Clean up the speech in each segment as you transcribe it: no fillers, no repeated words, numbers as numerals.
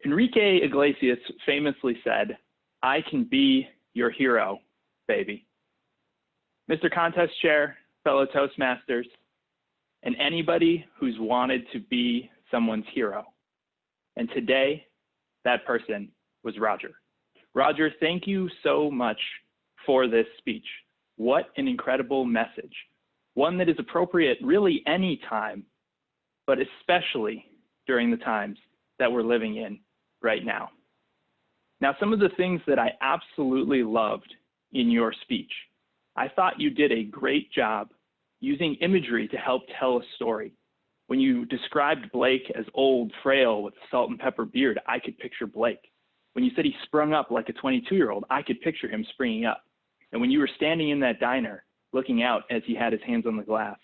Enrique Iglesias famously said, "I can be your hero, baby." Mr. Contest Chair, fellow Toastmasters, and anybody who's wanted to be someone's hero. And today, that person was Roger. Roger, thank you so much for this speech. What an incredible message. One that is appropriate really any time, but especially during the times that we're living in right now. Now, some of the things that I absolutely loved in your speech, I thought you did a great job using imagery to help tell a story. When you described Blake as old, frail, with a salt and pepper beard, I could picture Blake. When you said he sprung up like a 22-year-old, I could picture him springing up. And when you were standing in that diner, looking out as he had his hands on the glass,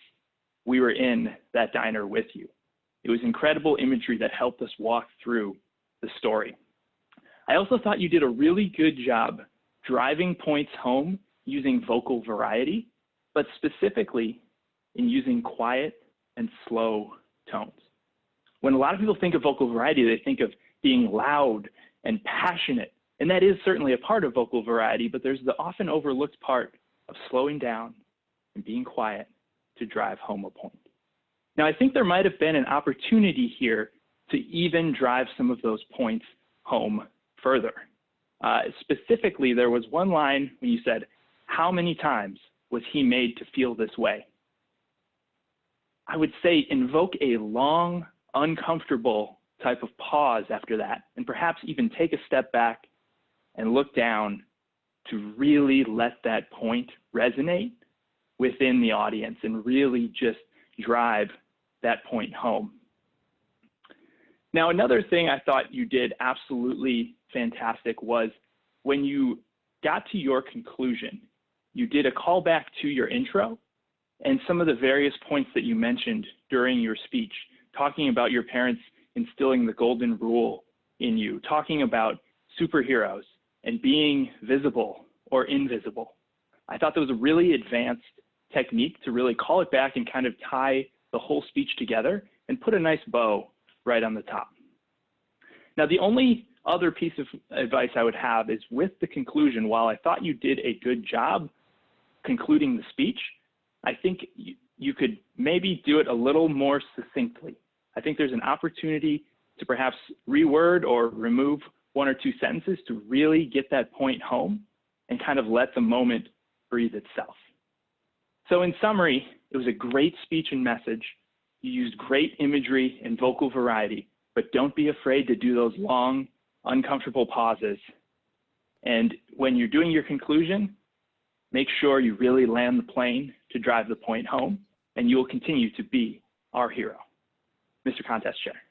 we were in that diner with you. It was incredible imagery that helped us walk through the story. I also thought you did a really good job driving points home using vocal variety, but specifically in using quiet and slow tones. When a lot of people think of vocal variety, they think of being loud and passionate, and that is certainly a part of vocal variety, but there's the often overlooked part of slowing down and being quiet to drive home a point. Now, I think there might have been an opportunity here to even drive some of those points home further. Specifically, there was one line when you said, "How many times was he made to feel this way?" I would say invoke a long, uncomfortable type of pause after that, and perhaps even take a step back and look down to really let that point resonate within the audience and really just drive that point home. Now, another thing I thought you did absolutely fantastic was when you got to your conclusion, you did a callback to your intro and some of the various points that you mentioned during your speech, talking about your parents instilling the golden rule in you, talking about superheroes and being visible or invisible. I thought that was a really advanced technique to really call it back and kind of tie the whole speech together and put a nice bow right on the top. Now, the only other piece of advice I would have is with the conclusion, while I thought you did a good job concluding the speech, I think you could maybe do it a little more succinctly. I think there's an opportunity to perhaps reword or remove one or two sentences to really get that point home and kind of let the moment breathe itself. So in summary, it was a great speech and message. You used great imagery and vocal variety, but don't be afraid to do those long, uncomfortable pauses. And when you're doing your conclusion, make sure you really land the plane to drive the point home, and you will continue to be our hero. Mr. Contest Chair.